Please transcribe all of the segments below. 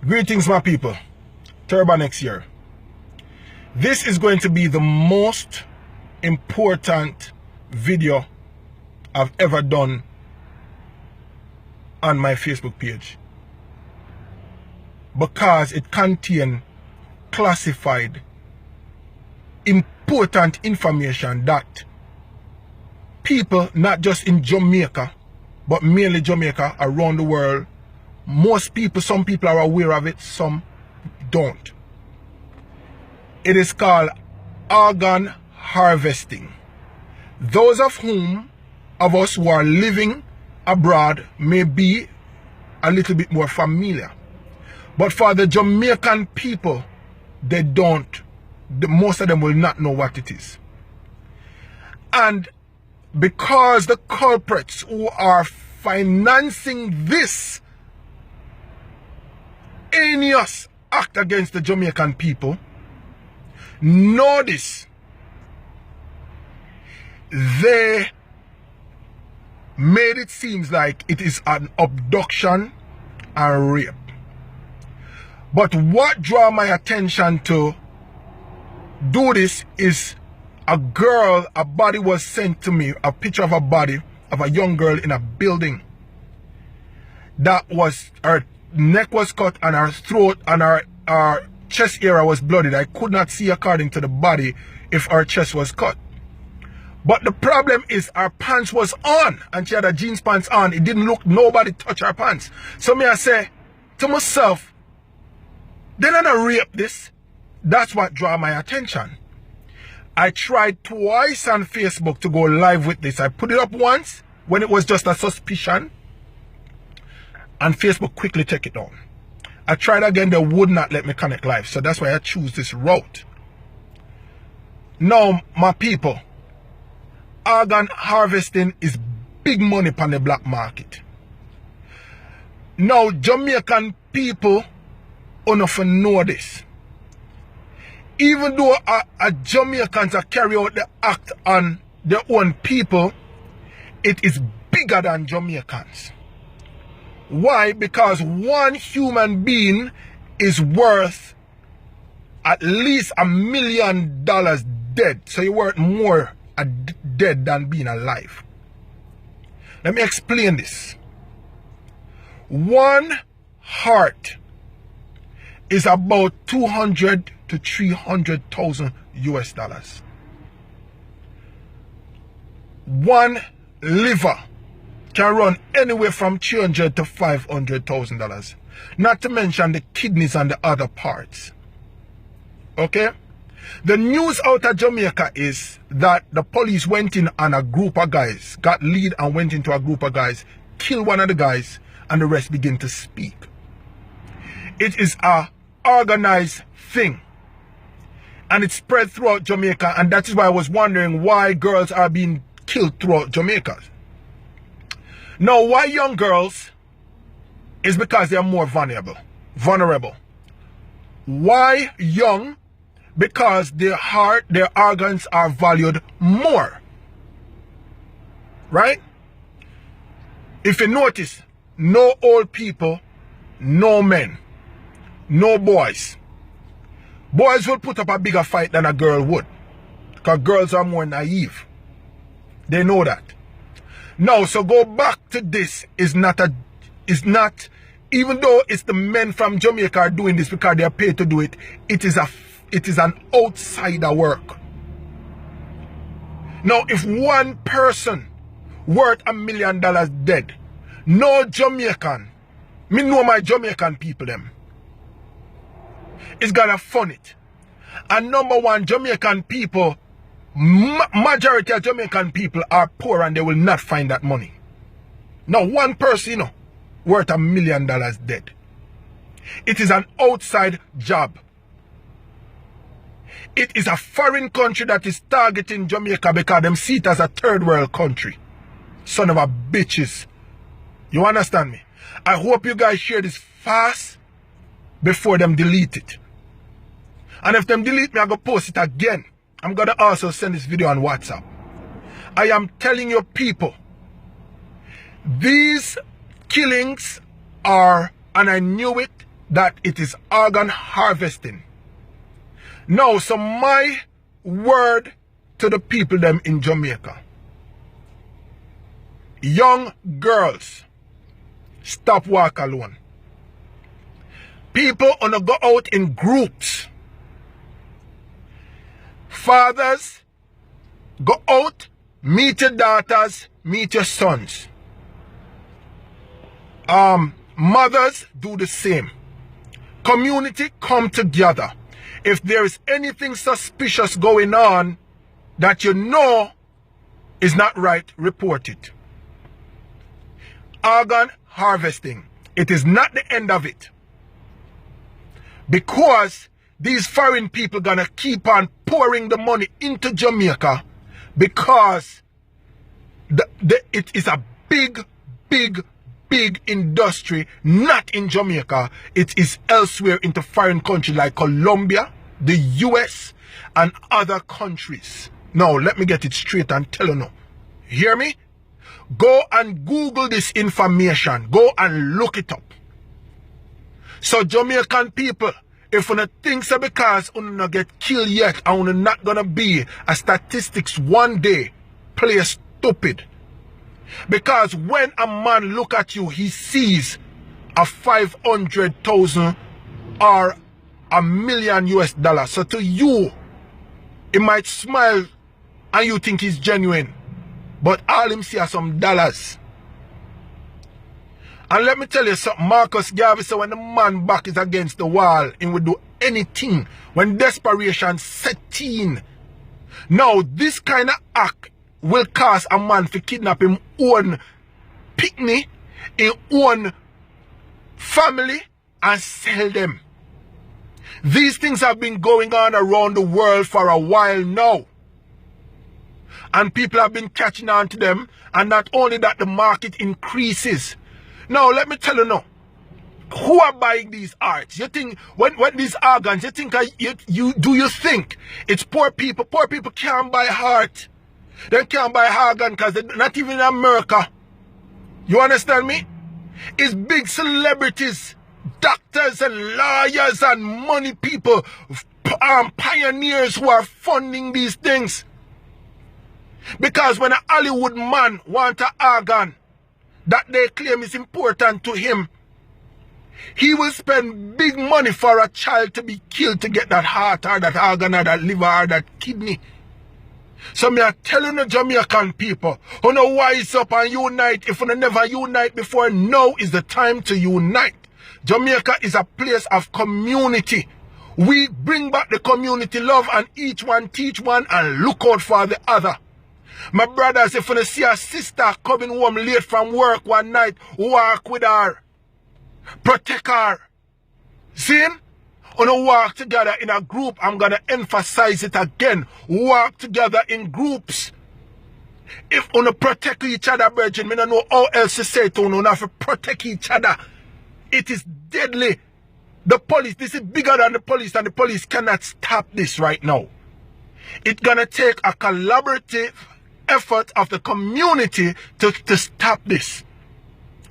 Greetings, my people. Turban next year. This is going to be the most important video I've ever done on my Facebook page, because it contains classified important information that people, not just in Jamaica, but mainly Jamaica, around the world, most people, some people are aware of it, some don't. It is called organ harvesting. Those of us who are living abroad may be a little bit more familiar. But for the Jamaican people, they don't. Most of them will not know what it is. And because the culprits who are financing this heinous act against the Jamaican people know this, they made it seem like it is an abduction and rape. But what drew my attention to do this is a body was sent to me, a picture of a body of a young girl in a building. That was, her neck was cut and her throat and her chest area was bloodied. I could not see according to the body if her chest was cut. But the problem is her pants was on and she had her jeans pants on. It didn't look, nobody touch her pants. So me I say to myself, they not rape this. That's what drew my attention. I tried twice on Facebook to go live with this. I put it up once when it was just a suspicion, and Facebook quickly took it down. I tried again, they would not let me connect live. So that's why I choose this route. Now, my people, organ harvesting is big money on the black market. Now, Jamaican people enough to know this. Even though Jamaicans are carry out the act on their own people, it is bigger than Jamaicans. Why? Because one human being is worth at least $1 million dead. So you're worth more dead than being alive. Let me explain this. One heart is about 200 to 300,000 US dollars. One liver can run anywhere from $300 to $500,000. Not to mention the kidneys and the other parts. Okay? The news out of Jamaica is that the police went in on a group of guys, got lead and went into a group of guys, killed one of the guys, and the rest begin to speak. It is a organized thing, and it's spread throughout Jamaica, and that is why I was wondering why girls are being killed throughout Jamaica. Now, why young girls is because they are more vulnerable. Why young? Because their heart, their organs are valued more. Right? If you notice, no old people, no men, no boys. Boys will put up a bigger fight than a girl would, because girls are more naive. They know that. Now, so go back to this is not, even though it's the men from Jamaica are doing this because they are paid to do it, it is an outsider work. Now, if one person worth $1 million dead, no Jamaican, me know my Jamaican people them, is gonna fund it. And number one, Jamaican people, majority of Jamaican people are poor and they will not find that money. Now, one person, worth $1 million dead. It is an outside job. It is a foreign country that is targeting Jamaica because them see it as a third world country. Son of a bitches. You understand me? I hope you guys share this fast before them delete it. And if them delete me, I'm going to post it again. I'm going to also send this video on WhatsApp. I am telling you people, these killings are, and I knew it, that it is organ harvesting. Now, so my word to the people them in Jamaica. Young girls, stop walk alone. People wanna go out in groups. Fathers, go out, meet your daughters, meet your sons. Mothers, do the same. Community, come together. If there is anything suspicious going on that you know is not right, report it. Organ harvesting, it is not the end of it. Because these foreign people gonna keep on pouring the money into Jamaica because it is a big industry, not in Jamaica. It is elsewhere into foreign countries like Colombia, the US, and other countries. Now, let me get it straight and tell you now. Hear me? Go and Google this information. Go and look it up. So Jamaican people, if you think so because you not get killed yet and you not gonna be a statistics one day, play stupid. Because when a man look at you, he sees a 500,000 or $1 million US. So to you, he might smile and you think he's genuine. But all him see are some dollars. And let me tell you something, Marcus Garvey said when the man back is against the wall, he will do anything when desperation set in. Now, this kind of act will cause a man to kidnap him own picnic, his own family, and sell them. These things have been going on around the world for a while now. And people have been catching on to them, and not only that, the market increases. Now, let me tell you now, who are buying these arts? You think, when these organs, you think, you think it's poor people? Poor people can't buy heart. They can't buy organ because they're not even in America. You understand me? It's big celebrities, doctors and lawyers and money people, pioneers who are funding these things. Because when a Hollywood man wants an organ that they claim is important to him, he will spend big money for a child to be killed to get that heart or that organ or that liver or that kidney. So me are telling the Jamaican people, who know wise up and unite. If you never unite before, now is the time to unite. Jamaica is a place of community. We bring back the community love and each one teach one and look out for the other. My brothers, if you see a sister coming home late from work one night, walk with her. Protect her. See? On a walk together in a group, I'm going to emphasize it again. Walk together in groups. If you don't protect each other, virgin, I don't know how else to say it. You have to protect each other. It is deadly. The police, this is bigger than the police, and the police cannot stop this right now. It's going to take a collaborative effort of the community to stop this.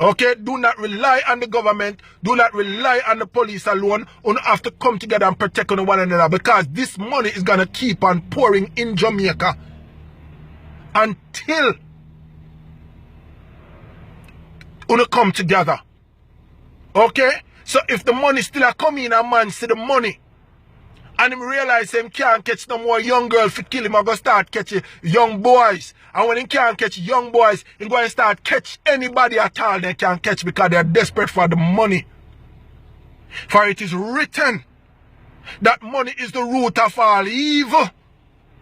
Okay, do not rely on the government. Do not rely on the police alone. You have to come together and protect one another, because this money is going to keep on pouring in Jamaica until you come together. Okay, so if the money still coming in, a man see the money and him realize him can't catch no more young girls to kill him, or go start catching young boys. And when he can't catch young boys, he going to start catch anybody at all they can catch, because they are desperate for the money. For it is written that money is the root of all evil.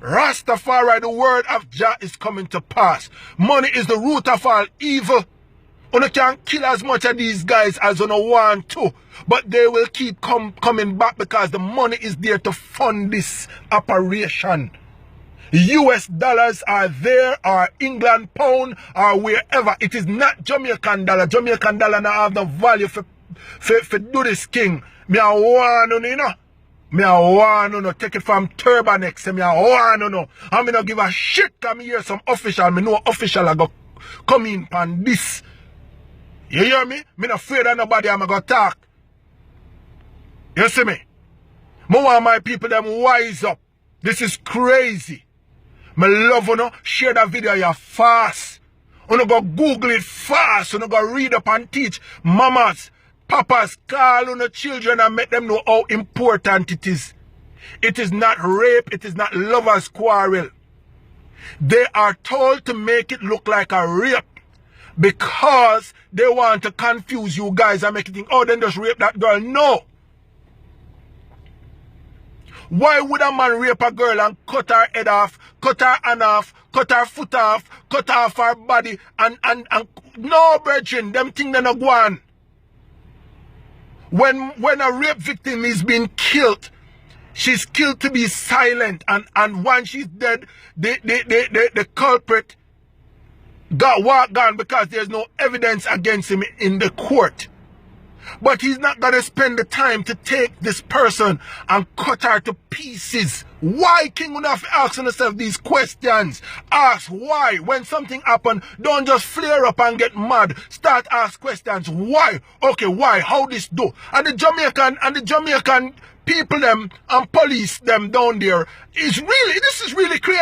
Rastafari, the word of Jah is coming to pass. Money is the root of all evil. You can kill as much of these guys as you want to, but they will keep coming back, because the money is there to fund this operation. US dollars are there, or England pound, or wherever. It is not Jamaican dollar. Jamaican dollar now have the value for do this king. Me a want you know. Me a want you know. Take it from Turbanex. Me a want you know. I me no give a shit. Come here some official. Me know official I go come in on this. You hear me? Me not afraid of nobody. I'm going to talk. You see me? I want my people them wise up. This is crazy. Me love you know, share that video you fast. You go Google it fast. You go read up and teach. Mamas, papas, call on the children and make them know how important it is. It is not rape. It is not lovers' quarrel. They are told to make it look like a rape because they want to confuse you guys and make it think, oh, then just rape that girl. No. Why would a man rape a girl and cut her head off, cut her hand off, cut her foot off, cut off her body and no, brethren, them things they not go on. When a rape victim is being killed, she's killed to be silent, and once she's dead, the culprit got gone because there's no evidence against him in the court. But he's not going to spend the time to take this person and cut her to pieces. Why, King? You have to ask yourself these questions. Ask why. When something happens, don't just flare up and get mad. Start ask questions. Why? Okay, why? How this do? And the Jamaican people them and police them down there this is really crazy.